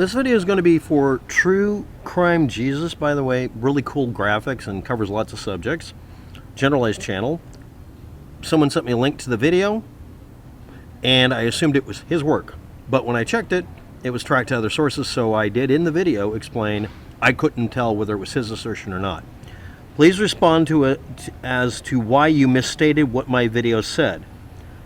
This video is going to be for True Crime Jesus, by the way. Really cool graphics and covers lots of subjects. Generalized channel. Someone sent me a link to the video, and I assumed it was his work. But when I checked it, it was tracked to other sources, so I did in the video explain I couldn't tell whether it was his assertion or not. Please respond to it as to why you misstated what my video said.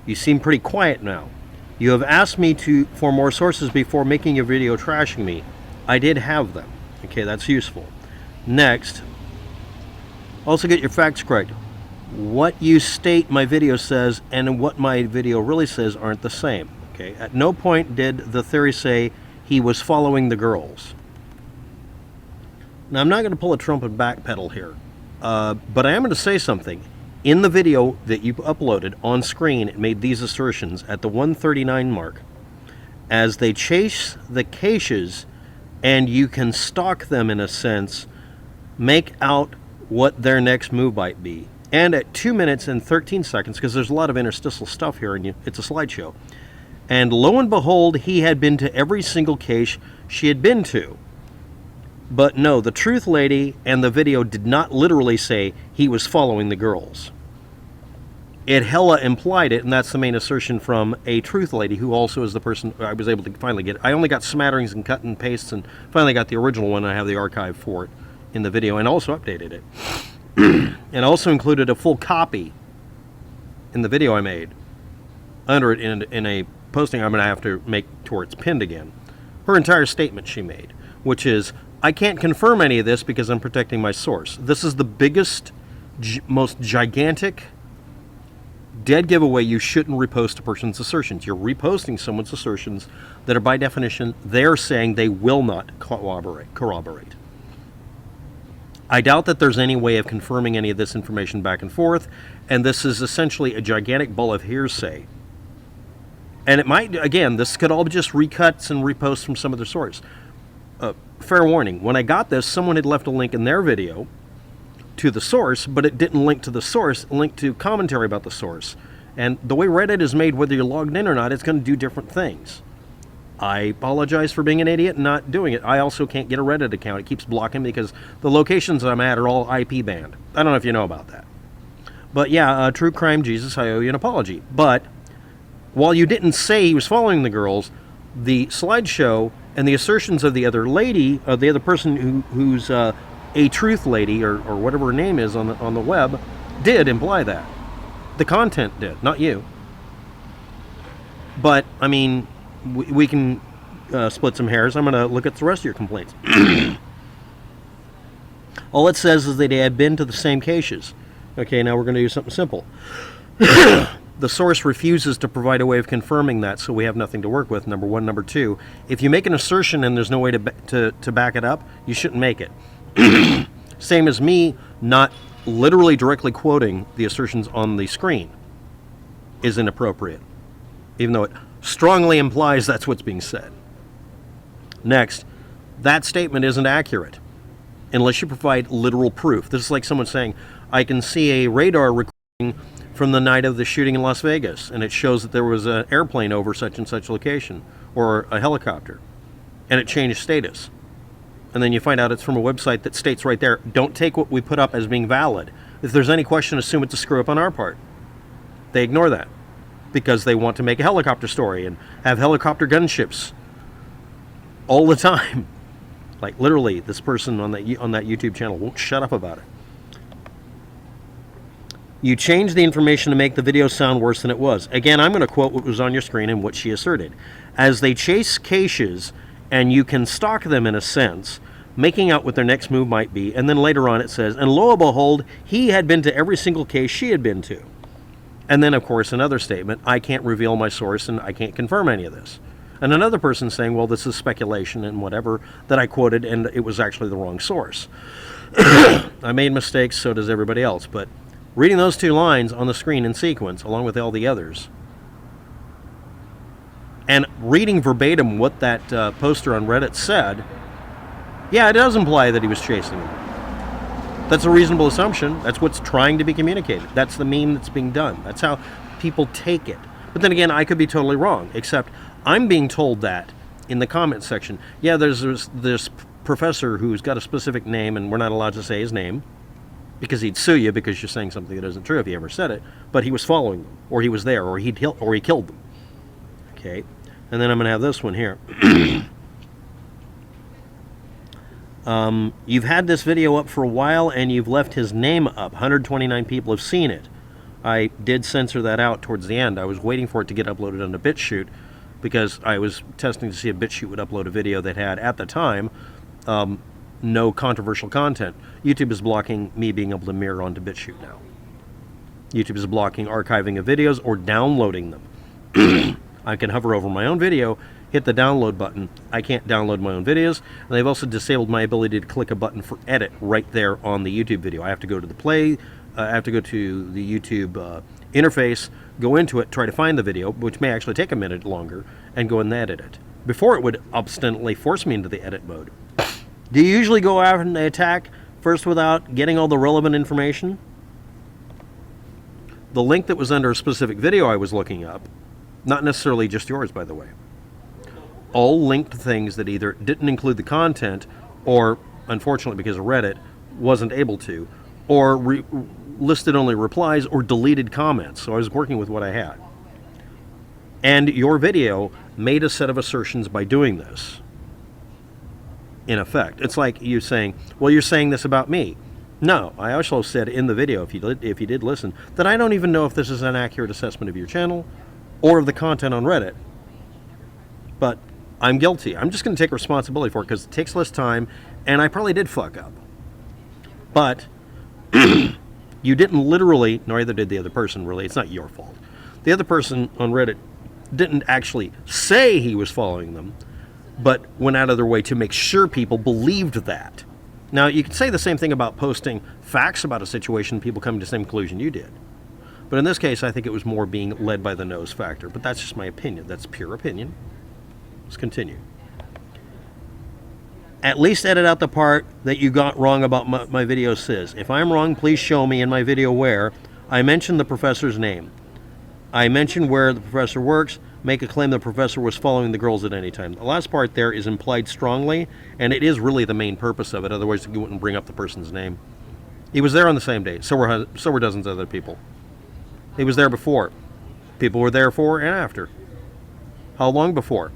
You seem pretty quiet now. You have asked me for more sources before making a video trashing me. I did have them. Okay, that's useful. Next, also get your facts correct. What you state my video says and what my video really says aren't the same. Okay, at no point did the theory say he was following the girls. Now, I'm not going to pull a Trump and backpedal here, but I am going to say something. In the video that you uploaded on screen, it made these assertions at the 139 mark. As they chase the caches, and you can stalk them in a sense, make out what their next move might be. And at 2 minutes and 13 seconds, because there's a lot of interstitial stuff here, and it's a slideshow. And lo and behold, he had been to every single cache she had been to. But no, the truth lady and the video did not literally say he was following the girls. It hella implied it, and that's the main assertion from a truth lady, who also is the person I was able to finally get. I only got smatterings and cut and pastes, and finally got the original one. I have the archive for it in the video, and also updated it. And also included a full copy in the video I made under it in a posting I'm going to have to make to where it's pinned again. Her entire statement she made, which is, I can't confirm any of this because I'm protecting my source. This is the biggest, most gigantic dead giveaway. You shouldn't repost a person's assertions. You're reposting someone's assertions that are, by definition, they're saying they will not corroborate. I doubt that there's any way of confirming any of this information back and forth, and this is essentially a gigantic ball of hearsay. And it might, again, this could all be just recuts and reposts from some other source. Fair warning, when I got this, someone had left a link in their video to the source, but it didn't link to the source, it linked to commentary about the source. And the way Reddit is made, whether you're logged in or not, it's going to do different things. I apologize for being an idiot and not doing it. I also can't get a Reddit account. It keeps blocking me because the locations I'm at are all IP banned. I don't know if you know about that. But yeah, True Crime Jesus, I owe you an apology. But while you didn't say he was following the girls, the slideshow and the assertions of the other lady, the other person who's a truth lady, or whatever her name is on the web, did imply that. The content did, not you. But, I mean, we can split some hairs. I'm going to look at the rest of your complaints. All it says is that they had been to the same caches. Okay, now we're going to do something simple. The source refuses to provide a way of confirming that, so we have nothing to work with, number one. Number two, if you make an assertion and there's no way to back it up, you shouldn't make it. Same as me not literally directly quoting the assertions on the screen is inappropriate, even though it strongly implies that's what's being said. Next, that statement isn't accurate unless you provide literal proof. This is like someone saying, I can see a radar recording from the night of the shooting in Las Vegas, and it shows that there was an airplane over such and such location, or a helicopter, and it changed status. And then you find out it's from a website that states right there, don't take what we put up as being valid. If there's any question, assume it's a screw up on our part. They ignore that because they want to make a helicopter story and have helicopter gunships all the time. Like literally, this person on that YouTube channel won't shut up about it. You changed the information to make the video sound worse than it was. Again, I'm going to quote what was on your screen and what she asserted. As they chase caches, and you can stalk them in a sense, making out what their next move might be, and then later on it says, and lo and behold, he had been to every single cache she had been to. And then, of course, another statement, I can't reveal my source and I can't confirm any of this. And another person saying, well, this is speculation and whatever that I quoted, and it was actually the wrong source. I made mistakes, so does everybody else, but reading those two lines on the screen in sequence, along with all the others, and reading verbatim what that poster on Reddit said, yeah, it does imply that he was chasing them. That's a reasonable assumption. That's what's trying to be communicated. That's the meme that's being done. That's how people take it. But then again, I could be totally wrong, except I'm being told that in the comments section, yeah, there's this professor who's got a specific name, and we're not allowed to say his name because he'd sue you because you're saying something that isn't true if he ever said it. But he was following them, or he was there, or he killed them. Okay, and then I'm going to have this one here. You've had this video up for a while, and you've left his name up. 129 people have seen it. I did censor that out towards the end. I was waiting for it to get uploaded onto BitChute because I was testing to see if BitChute would upload a video that had, at the time, no controversial content. YouTube is blocking me being able to mirror onto BitChute now. YouTube is blocking archiving of videos or downloading them. I can hover over my own video, hit the download button. I can't download my own videos, and they've also disabled my ability to click a button for edit right there on the YouTube video. I have to go to the I have to go to the YouTube interface, go into it, try to find the video, which may actually take a minute longer, and go and edit it. Before, it would obstinately force me into the edit mode. Do you usually go out and attack first without getting all the relevant information? The link that was under a specific video I was looking up, not necessarily just yours, by the way, all linked to things that either didn't include the content or, unfortunately because of Reddit, wasn't able to, or listed only replies or deleted comments. So I was working with what I had. And your video made a set of assertions by doing this. In effect, it's like you saying, well, you're saying this about me. No, I also said in the video, if you did listen, that I don't even know if this is an accurate assessment of your channel or of the content on Reddit. But I'm guilty. I'm just going to take responsibility for it because it takes less time, and I probably did fuck up. But you didn't literally, neither did the other person, really. It's not your fault. The other person on Reddit didn't actually say he was following them, but went out of their way to make sure people believed that. Now, you could say the same thing about posting facts about a situation, people come to the same conclusion you did. But in this case, I think it was more being led by the nose factor. But that's just my opinion. That's pure opinion. Let's continue. At least edit out the part that you got wrong about my video says. If I'm wrong, please show me in my video where I mentioned the professor's name. I mentioned where the professor works. Make a claim the professor was following the girls at any time. The last part there is implied strongly, and it is really the main purpose of it. Otherwise, you wouldn't bring up the person's name. He was there on the same day. So were dozens of other people. He was there before. People were there before and after. How long before?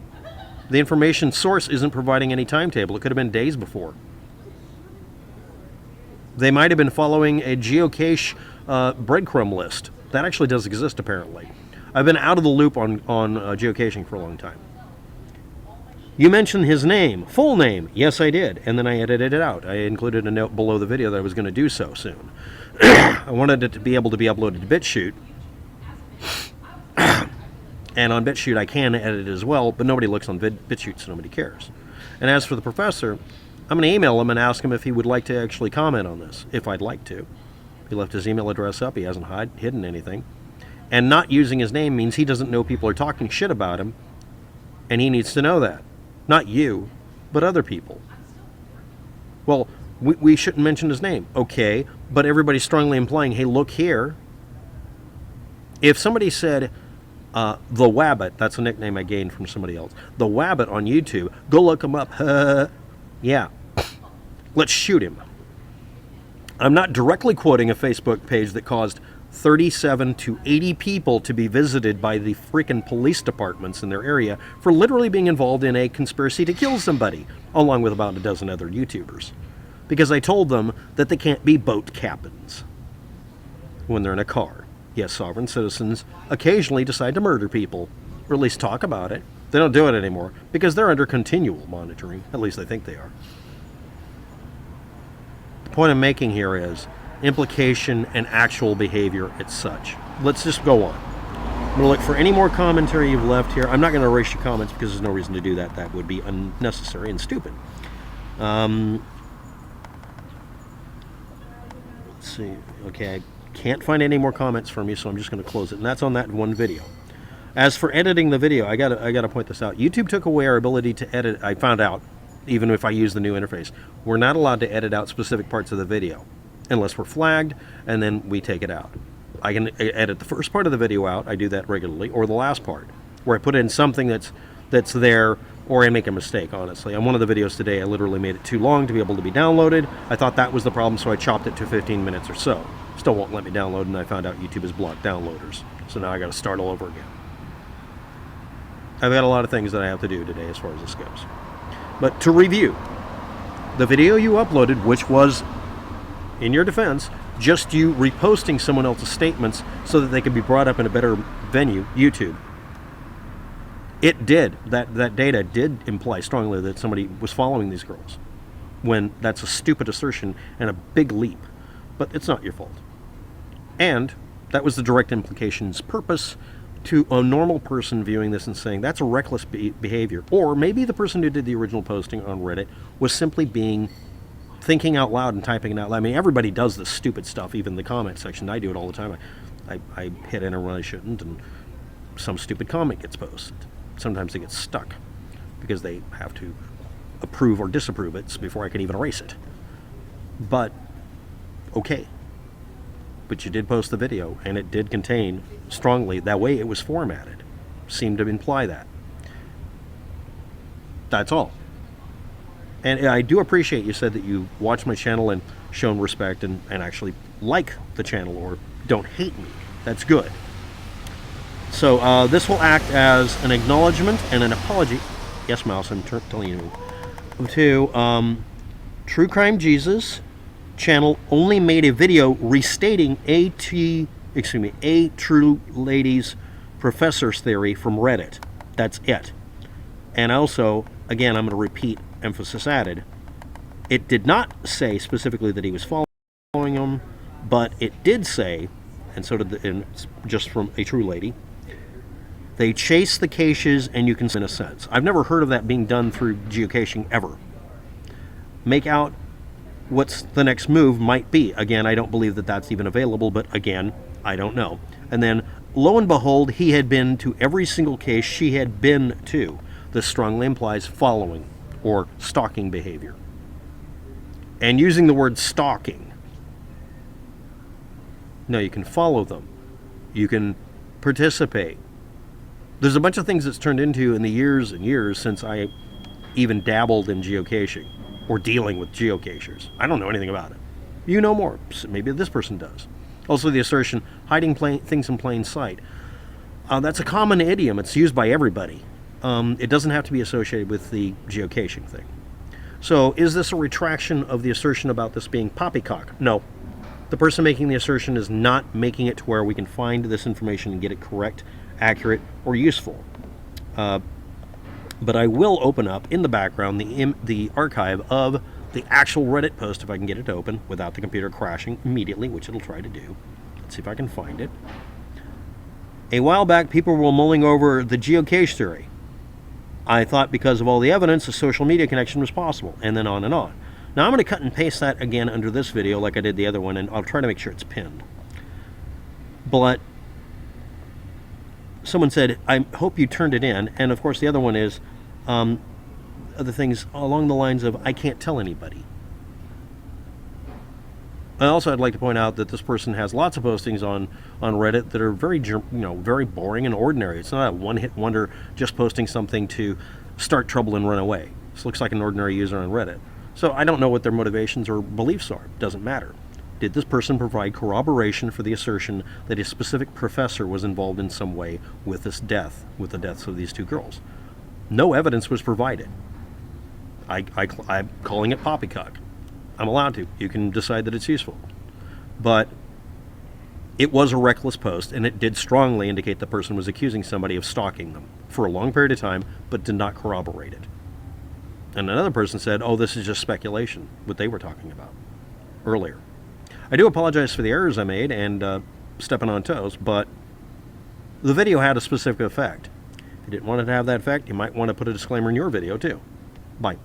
The information source isn't providing any timetable. It could have been days before. They might have been following a geocache breadcrumb list. That actually does exist, apparently. I've been out of the loop on geocaching for a long time. You mentioned his name, full name. Yes, I did. And then I edited it out. I included a note below the video that I was going to do so soon. I wanted it to be able to be uploaded to BitChute. And on BitChute, I can edit it as well, but nobody looks on BitChute, so nobody cares. And as for the professor, I'm going to email him and ask him if he would like to actually comment on this, if I'd like to. He left his email address up. He hasn't hidden anything. And not using his name means he doesn't know people are talking shit about him, and he needs to know that. Not you, but other people. Well, we shouldn't mention his name. Okay, but everybody's strongly implying, hey, look here. If somebody said, the Wabbit, that's a nickname I gained from somebody else, the Wabbit on YouTube, go look him up. Yeah, let's shoot him. I'm not directly quoting a Facebook page that caused 37 to 80 people to be visited by the freaking police departments in their area for literally being involved in a conspiracy to kill somebody, along with about a dozen other YouTubers. Because I told them that they can't be boat captains when they're in a car. Yes, sovereign citizens occasionally decide to murder people, or at least talk about it. They don't do it anymore because they're under continual monitoring. At least they think they are. The point I'm making here is implication and actual behavior as such. Let's just go on. I'm going to look for any more commentary you've left here. I'm not going to erase your comments because there's no reason to do that. That would be unnecessary and stupid. Let's see. Okay, I can't find any more comments from you, so I'm just going to close it. And that's on that one video. As for editing the video, I got to point this out. YouTube took away our ability to edit. I found out, even if I use the new interface, we're not allowed to edit out specific parts of the video unless we're flagged, and then we take it out. I can edit the first part of the video out. I do that regularly, or the last part, where I put in something that's there or I make a mistake, honestly. On one of the videos today, I literally made it too long to be able to be downloaded. I thought that was the problem, so I chopped it to 15 minutes or so. Still won't let me download, and I found out YouTube has blocked downloaders. So now I got to start all over again. I've got a lot of things that I have to do today as far as this goes. But to review, the video you uploaded, which was, in your defense, just you reposting someone else's statements so that they could be brought up in a better venue, YouTube. It did. That data did imply strongly that somebody was following these girls, when that's a stupid assertion and a big leap. But it's not your fault. And that was the direct implication's purpose to a normal person viewing this and saying that's a reckless behavior. Or maybe the person who did the original posting on Reddit was simply thinking out loud and typing it out loud. I mean, everybody does this stupid stuff, even in the comment section. I do it all the time. I hit enter when I shouldn't, and some stupid comment gets posted. Sometimes it gets stuck because they have to approve or disapprove it before I can even erase it. But, okay. But you did post the video, and it did contain strongly, that way it was formatted, seemed to imply that. That's all. And I do appreciate you said that you watched my channel and shown respect and actually like the channel or don't hate me. That's good. So this will act as an acknowledgement and an apology. Yes, Mouse, I'm telling you. To True Crime Jesus channel only made a video restating a True Ladies Professor's theory from Reddit. That's it. And also, again, I'm going to repeat, emphasis added, it did not say specifically that he was following him, but it did say, and so did and just from a true lady, they chase the caches and you can, in a sense. I've never heard of that being done through geocaching ever. Make out what's the next move might be. Again, I don't believe that that's even available, but again, I don't know. And then, lo and behold, he had been to every single case she had been to. This strongly implies following or stalking behavior. And using the word stalking. No, you can follow them. You can participate. There's a bunch of things it's turned into in the years and years since I even dabbled in geocaching or dealing with geocachers. I don't know anything about it. You know more. Maybe this person does. Also, the assertion, hiding things in plain sight. That's a common idiom. It's used by everybody. It doesn't have to be associated with the geocaching thing. So, is this a retraction of the assertion about this being poppycock? No. The person making the assertion is not making it to where we can find this information and get it correct, accurate, or useful. But I will open up in the background the archive of the actual Reddit post if I can get it to open without the computer crashing immediately, which it'll try to do. Let's see if I can find it. A while back, people were mulling over the geocache theory. I thought because of all the evidence, a social media connection was possible, and then on and on. Now I'm going to cut and paste that again under this video like I did the other one, and I'll try to make sure it's pinned. But someone said, I hope you turned it in, and of course the other one is other things along the lines of, I can't tell anybody. I'd like to point out that this person has lots of postings on Reddit that are very, very boring and ordinary. It's not a one-hit wonder just posting something to start trouble and run away. This looks like an ordinary user on Reddit. So I don't know what their motivations or beliefs are. It doesn't matter. Did this person provide corroboration for the assertion that a specific professor was involved in some way with this death, with the deaths of these two girls? No evidence was provided. I'm calling it poppycock. I'm allowed to. You can decide that it's useful. But it was a reckless post, and it did strongly indicate the person was accusing somebody of stalking them for a long period of time, but did not corroborate it. And another person said, oh, this is just speculation, what they were talking about earlier. I do apologize for the errors I made and stepping on toes, but the video had a specific effect. If you didn't want it to have that effect, you might want to put a disclaimer in your video too. Bye.